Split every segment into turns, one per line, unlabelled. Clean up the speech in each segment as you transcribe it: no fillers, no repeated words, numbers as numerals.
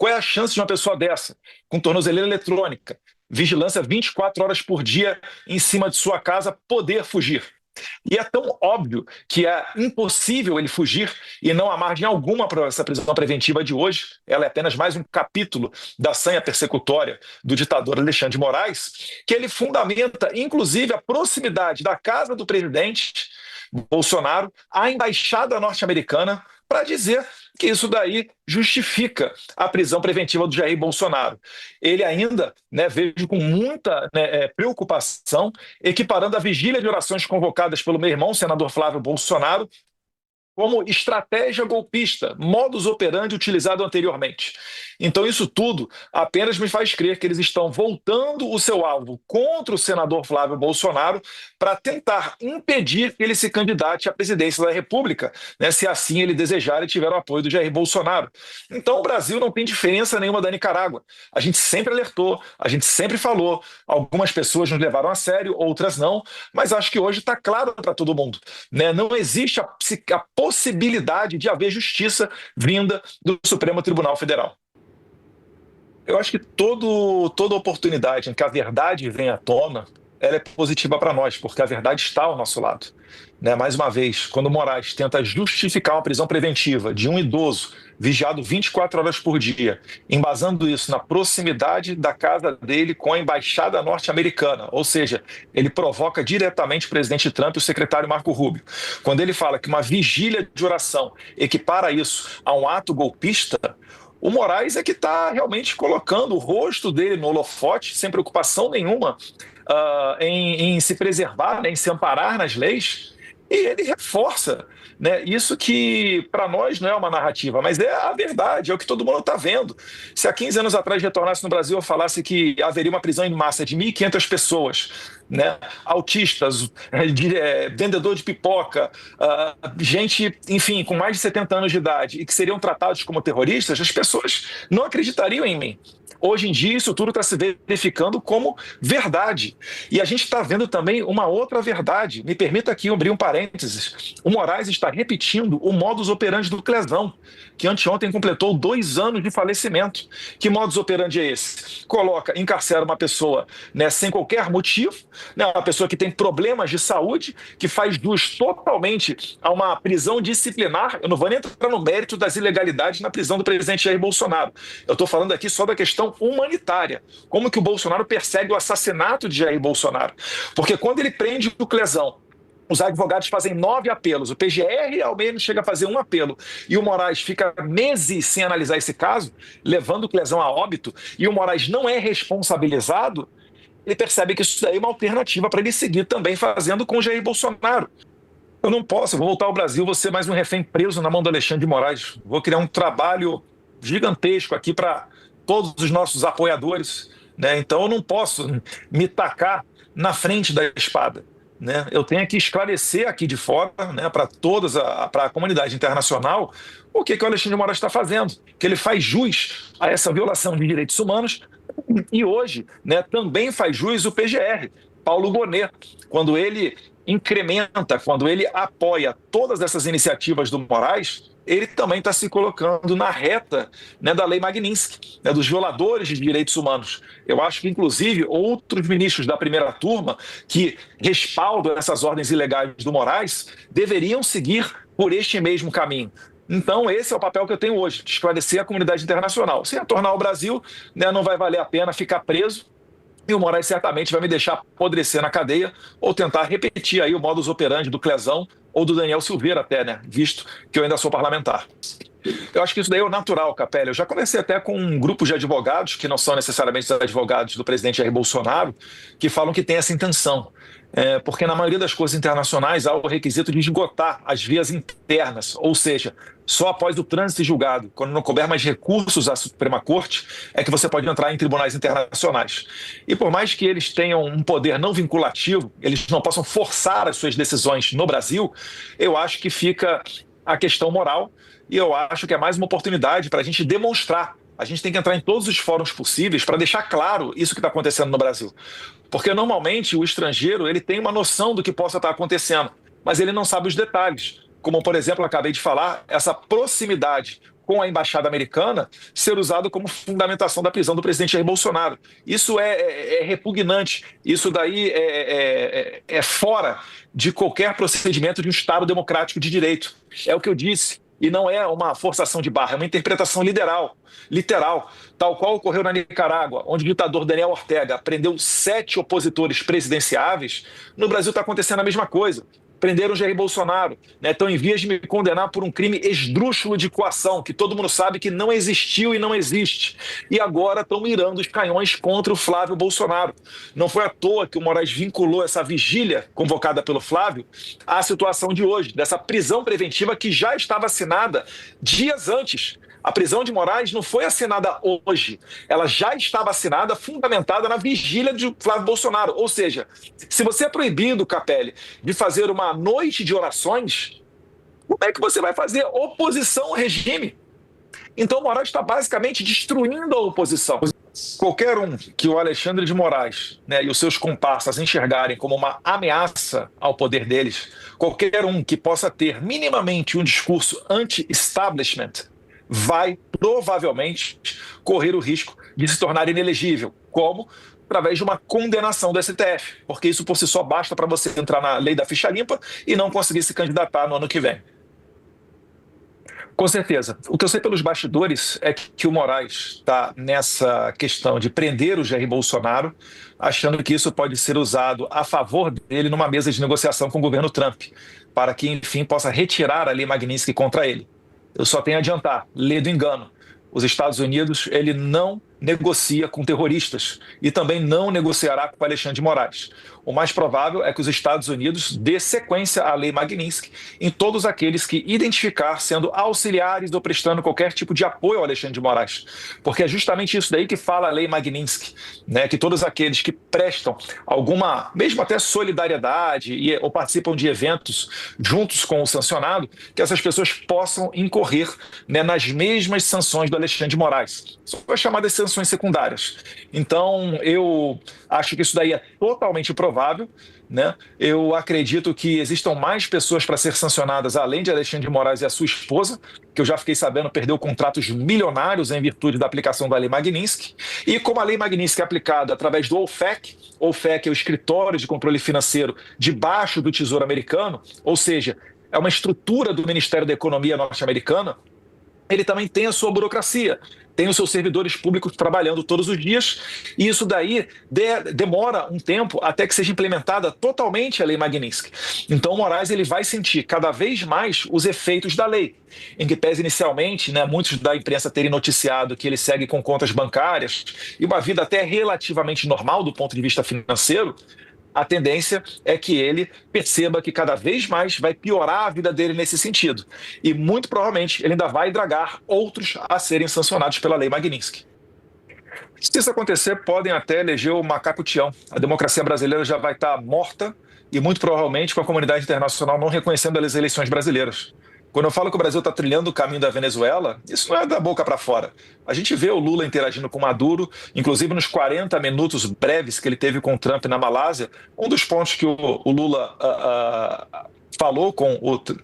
Qual é a chance de uma pessoa dessa, com tornozeleira eletrônica, vigilância 24 horas por dia em cima de sua casa, poder fugir? E é tão óbvio que é impossível ele fugir e não há margem alguma para essa prisão preventiva de hoje. Ela é apenas mais um capítulo da sanha persecutória do ditador Alexandre de Moraes, que ele fundamenta, inclusive, a proximidade da casa do presidente Bolsonaro à embaixada norte-americana para dizer que isso daí justifica a prisão preventiva do Jair Bolsonaro. Ele ainda, vejo com muita preocupação, equiparando a vigília de orações convocadas pelo meu irmão, senador Flávio Bolsonaro, como estratégia golpista, modus operandi utilizado anteriormente. Então, isso tudo apenas me faz crer que eles estão voltando o seu alvo contra o senador Flávio Bolsonaro para tentar impedir que ele se candidate à presidência da República, se assim ele desejar e tiver o apoio do Jair Bolsonaro. Então, o Brasil não tem diferença nenhuma da Nicarágua. A gente sempre alertou, a gente sempre falou, algumas pessoas nos levaram a sério, outras não, mas acho que hoje está claro para todo mundo. Não existe a possibilidade de haver justiça vinda do Supremo Tribunal Federal. Eu acho que toda oportunidade em que a verdade vem à tona, ela é positiva para nós, porque a verdade está ao nosso lado. Mais uma vez, quando o Moraes tenta justificar uma prisão preventiva de um idoso vigiado 24 horas por dia, embasando isso na proximidade da casa dele com a embaixada norte-americana, ou seja, ele provoca diretamente o presidente Trump e o secretário Marco Rubio. Quando ele fala que uma vigília de oração equipara isso a um ato golpista, o Moraes é que está realmente colocando o rosto dele no holofote, sem preocupação nenhuma em se preservar, em se amparar nas leis, e ele reforça isso que para nós não é uma narrativa, mas é a verdade, é o que todo mundo está vendo. Se há 15 anos atrás retornasse no Brasil e falasse que haveria uma prisão em massa de 1.500 pessoas, autistas, vendedor de pipoca, gente, enfim, com mais de 70 anos de idade e que seriam tratados como terroristas, as pessoas não acreditariam em mim. Hoje em dia, isso tudo está se verificando como verdade. E a gente está vendo também uma outra verdade. Me permita aqui abrir um parênteses. O Moraes está repetindo o modus operandi do Clesão, que anteontem completou 2 anos de falecimento. Que modus operandi é esse? Encarcera uma pessoa sem qualquer motivo, uma pessoa que tem problemas de saúde, que faz jus totalmente a uma prisão disciplinar. Eu não vou nem entrar no mérito das ilegalidades na prisão do presidente Jair Bolsonaro. Eu estou falando aqui só da questão humanitária. Como que o Bolsonaro persegue o assassinato de Jair Bolsonaro? Porque quando ele prende o Clesão, os advogados fazem 9 apelos, o PGR ao menos chega a fazer 1 apelo, e o Moraes fica meses sem analisar esse caso, levando o Clesão a óbito, e o Moraes não é responsabilizado, ele percebe que isso daí é uma alternativa para ele seguir também fazendo com o Jair Bolsonaro. Eu não posso, vou voltar ao Brasil, vou ser mais um refém preso na mão do Alexandre de Moraes, vou criar um trabalho gigantesco aqui para todos os nossos apoiadores, Então eu não posso me tacar na frente da espada, Eu tenho que esclarecer aqui de fora, para a comunidade internacional, o que o Alexandre de Moraes está fazendo, que ele faz jus a essa violação de direitos humanos e hoje, também faz jus o PGR, Paulo Gonet, quando ele incrementa, quando ele apoia todas essas iniciativas do Moraes, ele também está se colocando na reta da Lei Magnitsky, dos violadores de direitos humanos. Eu acho que, inclusive, outros ministros da primeira turma que respaldam essas ordens ilegais do Moraes deveriam seguir por este mesmo caminho. Então, esse é o papel que eu tenho hoje, de esclarecer a comunidade internacional. Se retornar ao Brasil, não vai valer a pena ficar preso, e o Moraes certamente vai me deixar apodrecer na cadeia ou tentar repetir aí o modus operandi do Clesão ou do Daniel Silveira até, visto que eu ainda sou parlamentar. Eu acho que isso daí é o natural, Capelli. Eu já conversei até com um grupo de advogados, que não são necessariamente os advogados do presidente Jair Bolsonaro, que falam que tem essa intenção. Porque na maioria das coisas internacionais há o requisito de esgotar as vias internas, ou seja, só após o trânsito e julgado, quando não couber mais recursos à Suprema Corte, é que você pode entrar em tribunais internacionais. E por mais que eles tenham um poder não vinculativo, eles não possam forçar as suas decisões no Brasil, eu acho que fica a questão moral e eu acho que é mais uma oportunidade para a gente demonstrar. A gente tem que entrar em todos os fóruns possíveis para deixar claro isso que está acontecendo no Brasil. Porque normalmente o estrangeiro ele tem uma noção do que possa estar acontecendo, mas ele não sabe os detalhes. Como, por exemplo, eu acabei de falar, essa proximidade com a embaixada americana, ser usado como fundamentação da prisão do presidente Jair Bolsonaro. Isso é repugnante, isso daí é fora de qualquer procedimento de um Estado democrático de direito. É o que eu disse. E não é uma forçação de barra, é uma interpretação literal, tal qual ocorreu na Nicarágua, onde o ditador Daniel Ortega prendeu 7 opositores presidenciáveis. No Brasil está acontecendo a mesma coisa. Prenderam Jair Bolsonaro, né? Estão em vias de me condenar por um crime esdrúxulo de coação, que todo mundo sabe que não existiu e não existe. E agora estão mirando os canhões contra o Flávio Bolsonaro. Não foi à toa que o Moraes vinculou essa vigília convocada pelo Flávio à situação de hoje, dessa prisão preventiva que já estava assinada dias antes. A prisão de Moraes não foi assinada hoje, ela já estava assinada, fundamentada na vigília de Flávio Bolsonaro. Ou seja, se você é proibido, Capelli, de fazer uma noite de orações, como é que você vai fazer oposição ao regime? Então, Moraes está basicamente destruindo a oposição. Qualquer um que o Alexandre de Moraes, né, e os seus comparsas enxergarem como uma ameaça ao poder deles, qualquer um que possa ter minimamente um discurso anti-establishment, vai provavelmente correr o risco de se tornar inelegível. Como? Através de uma condenação do STF, porque isso por si só basta para você entrar na lei da ficha limpa e não conseguir se candidatar no ano que vem. Com certeza. O que eu sei pelos bastidores é que o Moraes está nessa questão de prender o Jair Bolsonaro, achando que isso pode ser usado a favor dele numa mesa de negociação com o governo Trump, para que, enfim, possa retirar a lei Magnitsky contra ele. Eu só tenho a adiantar, lê do engano. Os Estados Unidos, ele não negocia com terroristas e também não negociará com Alexandre de Moraes. O mais provável é que os Estados Unidos dê sequência à lei Magnitsky em todos aqueles que identificar sendo auxiliares ou prestando qualquer tipo de apoio ao Alexandre de Moraes. Porque é justamente isso daí que fala a lei Magnitsky, né? Que todos aqueles que prestam alguma, mesmo até solidariedade ou participam de eventos juntos com o sancionado, que essas pessoas possam incorrer, né, nas mesmas sanções do Alexandre de Moraes. São as chamadas sanções secundárias. Então, eu acho que isso daí é totalmente provável, né? Eu acredito que existam mais pessoas para ser sancionadas, além de Alexandre de Moraes e a sua esposa, que eu já fiquei sabendo perdeu contratos milionários em virtude da aplicação da lei Magnitsky. E como a lei Magnitsky é aplicada através do OFAC é o Escritório de Controle Financeiro debaixo do Tesouro Americano, ou seja, é uma estrutura do Ministério da Economia norte-americana, ele também tem a sua burocracia, tem os seus servidores públicos trabalhando todos os dias, e isso daí demora um tempo até que seja implementada totalmente a lei Magnitsky. Então o Moraes ele vai sentir cada vez mais os efeitos da lei, em que pese inicialmente, né, muitos da imprensa terem noticiado que ele segue com contas bancárias e uma vida até relativamente normal do ponto de vista financeiro. A tendência é que ele perceba que cada vez mais vai piorar a vida dele nesse sentido. E muito provavelmente ele ainda vai dragar outros a serem sancionados pela lei Magnitsky. Se isso acontecer, podem até eleger o macaco Tião. A democracia brasileira já vai estar morta e muito provavelmente com a comunidade internacional não reconhecendo as eleições brasileiras. Quando eu falo que o Brasil está trilhando o caminho da Venezuela, isso não é da boca para fora. A gente vê o Lula interagindo com o Maduro, inclusive nos 40 minutos breves que ele teve com o Trump na Malásia. Um dos pontos que o Lula falou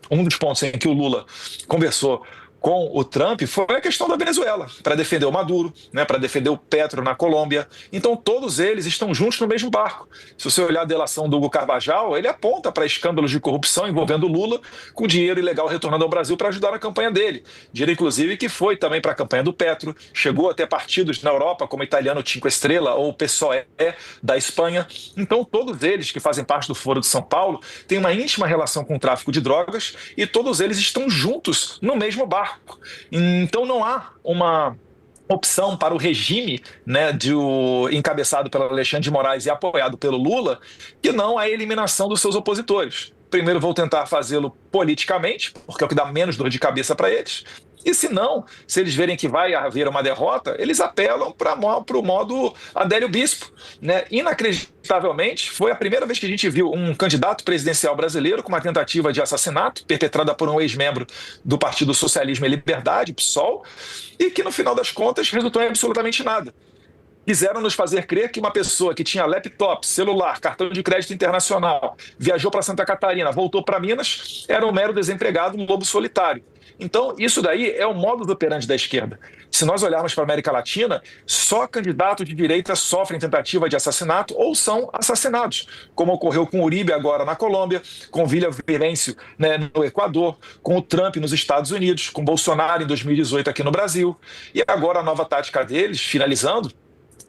um dos pontos em que o Lula conversou com o Trump foi a questão da Venezuela, para defender o Maduro, né, para defender o Petro na Colômbia. Então todos eles estão juntos no mesmo barco. Se você olhar a delação do Hugo Carvajal, ele aponta para escândalos de corrupção envolvendo o Lula, com dinheiro ilegal retornando ao Brasil para ajudar na campanha dele. Dinheiro, inclusive, que foi também para a campanha do Petro, chegou até partidos na Europa, como o italiano Cinque Estrela ou o PSOE da Espanha. Então todos eles que fazem parte do Foro de São Paulo têm uma íntima relação com o tráfico de drogas e todos eles estão juntos no mesmo barco. Então não há uma opção para o regime, né, encabeçado pelo Alexandre de Moraes e apoiado pelo Lula, que não a eliminação dos seus opositores. Primeiro vou tentar fazê-lo politicamente, porque é o que dá menos dor de cabeça para eles. E se não, se eles verem que vai haver uma derrota, eles apelam para o modo Adélio Bispo, né? Inacreditavelmente, foi a primeira vez que a gente viu um candidato presidencial brasileiro com uma tentativa de assassinato perpetrada por um ex-membro do Partido Socialismo e Liberdade, PSOL, e que no final das contas resultou em absolutamente nada. Quiseram nos fazer crer que uma pessoa que tinha laptop, celular, cartão de crédito internacional, viajou para Santa Catarina, voltou para Minas, era um mero desempregado, um lobo solitário. Então, isso daí é o modus operandi da esquerda. Se nós olharmos para a América Latina, só candidatos de direita sofrem tentativa de assassinato ou são assassinados, como ocorreu com Uribe agora na Colômbia, com Villavicencio, né, no Equador, com o Trump nos Estados Unidos, com Bolsonaro em 2018 aqui no Brasil. E agora a nova tática deles, finalizando,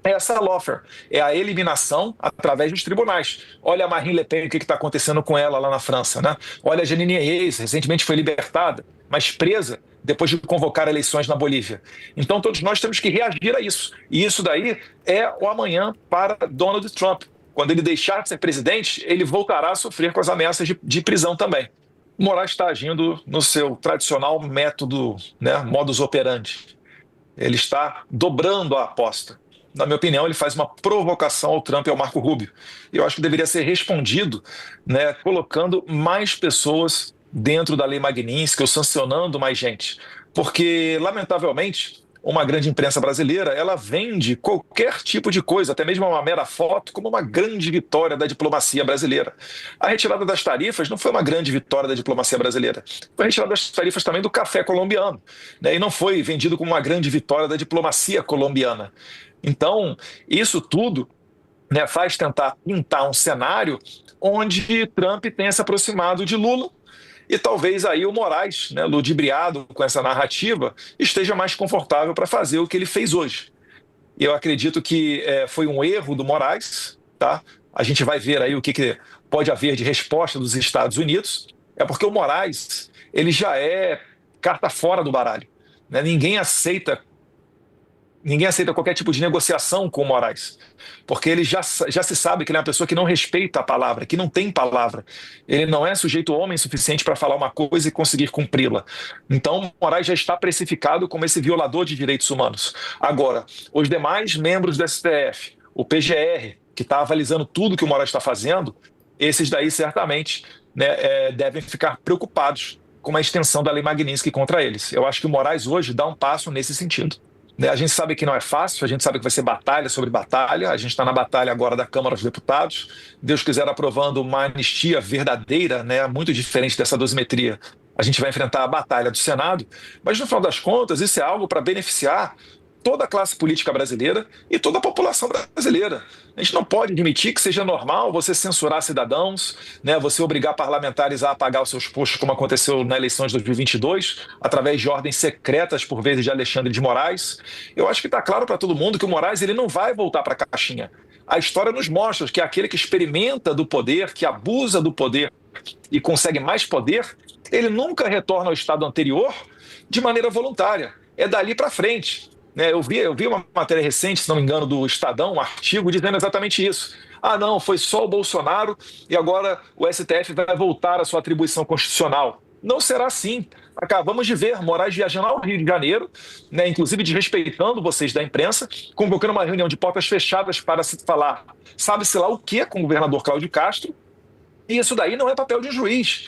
é essa lawfare, é a eliminação através dos tribunais. Olha a Marine Le Pen, o que está acontecendo com ela lá na França, né? Olha a Jeanine Áñez, recentemente foi libertada, mas presa depois de convocar eleições na Bolívia. Então todos nós temos que reagir a isso. E isso daí é o amanhã para Donald Trump. Quando ele deixar de ser presidente, ele voltará a sofrer com as ameaças de prisão também. O Moraes está agindo no seu tradicional método, né, modus operandi. Ele está dobrando a aposta. Na minha opinião, ele faz uma provocação ao Trump e ao Marco Rubio. E eu acho que deveria ser respondido, né, colocando mais pessoas dentro da Lei Magnitsky, ou sancionando mais gente. Porque, lamentavelmente, uma grande imprensa brasileira, ela vende qualquer tipo de coisa, até mesmo uma mera foto, como uma grande vitória da diplomacia brasileira. A retirada das tarifas não foi uma grande vitória da diplomacia brasileira. Foi a retirada das tarifas também do café colombiano, né? E não foi vendido como uma grande vitória da diplomacia colombiana. Então, isso tudo, né, faz tentar pintar um cenário onde Trump tenha se aproximado de Lula e talvez aí o Moraes, né, ludibriado com essa narrativa, esteja mais confortável para fazer o que ele fez hoje. E eu acredito que foi um erro do Moraes, tá? A gente vai ver aí o que pode haver de resposta dos Estados Unidos. É porque o Moraes, ele já é carta fora do baralho, né? Ninguém aceita qualquer tipo de negociação com o Moraes, porque ele já se sabe que ele é uma pessoa que não respeita a palavra, que não tem palavra. Ele não é sujeito homem suficiente para falar uma coisa e conseguir cumpri-la. Então, o Moraes já está precificado como esse violador de direitos humanos. Agora, os demais membros do STF, o PGR, que está avalizando tudo que o Moraes está fazendo, esses daí certamente, né, devem ficar preocupados com uma extensão da Lei Magnitsky contra eles. Eu acho que o Moraes hoje dá um passo nesse sentido. Né? A gente sabe que não é fácil, a gente sabe que vai ser batalha sobre batalha, a gente está na batalha agora da Câmara dos Deputados, Deus quiser aprovando uma anistia verdadeira, né, muito diferente dessa dosimetria. A gente vai enfrentar a batalha do Senado, mas no final das contas isso é algo para beneficiar toda a classe política brasileira e toda a população brasileira. A gente não pode admitir que seja normal você censurar cidadãos, né, você obrigar parlamentares a apagar os seus postos, como aconteceu na eleição de 2022, através de ordens secretas, por vezes, de Alexandre de Moraes. Eu acho que está claro para todo mundo que o Moraes ele não vai voltar para a caixinha. A história nos mostra que é aquele que experimenta do poder, que abusa do poder e consegue mais poder, ele nunca retorna ao estado anterior de maneira voluntária. É dali para frente. Eu vi uma matéria recente, se não me engano, do Estadão, um artigo dizendo exatamente isso. Ah, não, foi só o Bolsonaro e agora o STF vai voltar à sua atribuição constitucional. Não será assim. Acabamos de ver Moraes viajando ao Rio de Janeiro, né, inclusive desrespeitando vocês da imprensa, convocando uma reunião de portas fechadas para se falar, sabe-se lá o que com o governador Cláudio Castro, e isso daí não é papel de um juiz.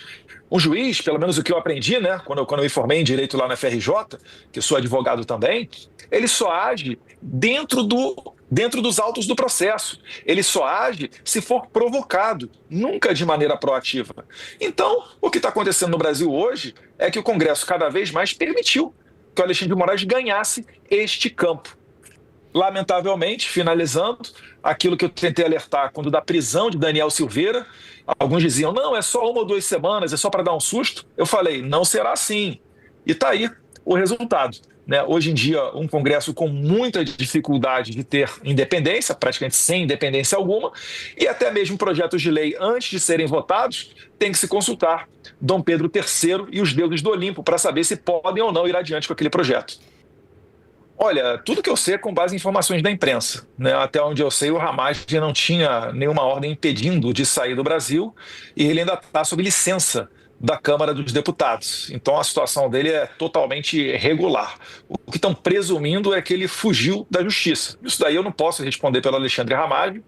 Um juiz, pelo menos o que eu aprendi, né, quando eu me formei em Direito lá na FRJ, que sou advogado também, ele só age dentro dos autos do processo. Ele só age se for provocado, nunca de maneira proativa. Então, o que está acontecendo no Brasil hoje é que o Congresso cada vez mais permitiu que o Alexandre de Moraes ganhasse este campo. Lamentavelmente, finalizando, aquilo que eu tentei alertar quando da prisão de Daniel Silveira, alguns diziam, não, é só 1 ou 2 semanas, é só para dar um susto. Eu falei, não será assim. E está aí o resultado. Né? Hoje em dia, um Congresso com muita dificuldade de ter independência, praticamente sem independência alguma, e até mesmo projetos de lei, antes de serem votados, tem que se consultar Dom Pedro III e os deuses do Olimpo para saber se podem ou não ir adiante com aquele projeto. Olha, tudo que eu sei é com base em informações da imprensa. Né? Até onde eu sei, o Hamas não tinha nenhuma ordem impedindo de sair do Brasil e ele ainda está sob licença da Câmara dos Deputados. Então a situação dele é totalmente regular. O que estão presumindo é que ele fugiu da justiça. Isso daí eu não posso responder pelo Alexandre Ramagem,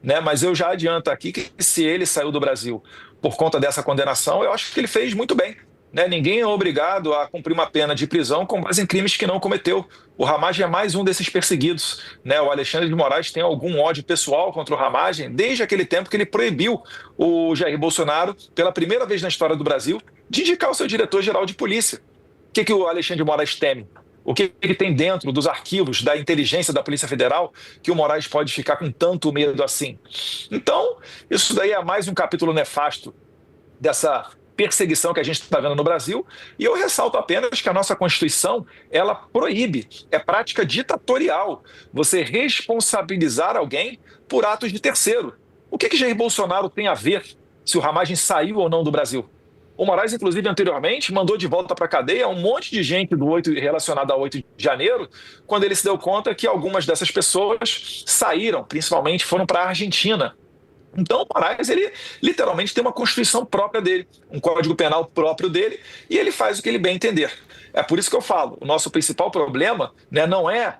né? Mas eu já adianto aqui que se ele saiu do Brasil por conta dessa condenação, eu acho que ele fez muito bem. Né? Ninguém é obrigado a cumprir uma pena de prisão com base em crimes que não cometeu. O Ramagem é mais um desses perseguidos. Né? O Alexandre de Moraes tem algum ódio pessoal contra o Ramagem desde aquele tempo que ele proibiu o Jair Bolsonaro, pela primeira vez na história do Brasil, de indicar o seu diretor-geral de polícia. que o Alexandre de Moraes teme? O que tem dentro dos arquivos da inteligência da Polícia Federal que o Moraes pode ficar com tanto medo assim? Então, isso daí é mais um capítulo nefasto dessa perseguição que a gente está vendo no Brasil, e eu ressalto apenas que a nossa Constituição, ela proíbe, é prática ditatorial, você responsabilizar alguém por atos de terceiro. O que Jair Bolsonaro tem a ver se o Ramagem saiu ou não do Brasil? O Moraes, inclusive, anteriormente, mandou de volta para a cadeia um monte de gente do 8, relacionada ao 8 de janeiro, quando ele se deu conta que algumas dessas pessoas saíram, principalmente foram para a Argentina. Então, o Moraes, ele literalmente tem uma constituição própria dele, um código penal próprio dele, e ele faz o que ele bem entender. É por isso que eu falo, o nosso principal problema, né, não é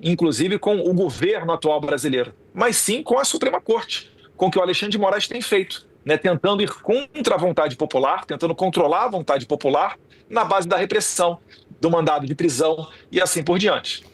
inclusive com o governo atual brasileiro, mas sim com a Suprema Corte, com o que o Alexandre de Moraes tem feito, né, tentando ir contra a vontade popular, tentando controlar a vontade popular na base da repressão, do mandado de prisão e assim por diante.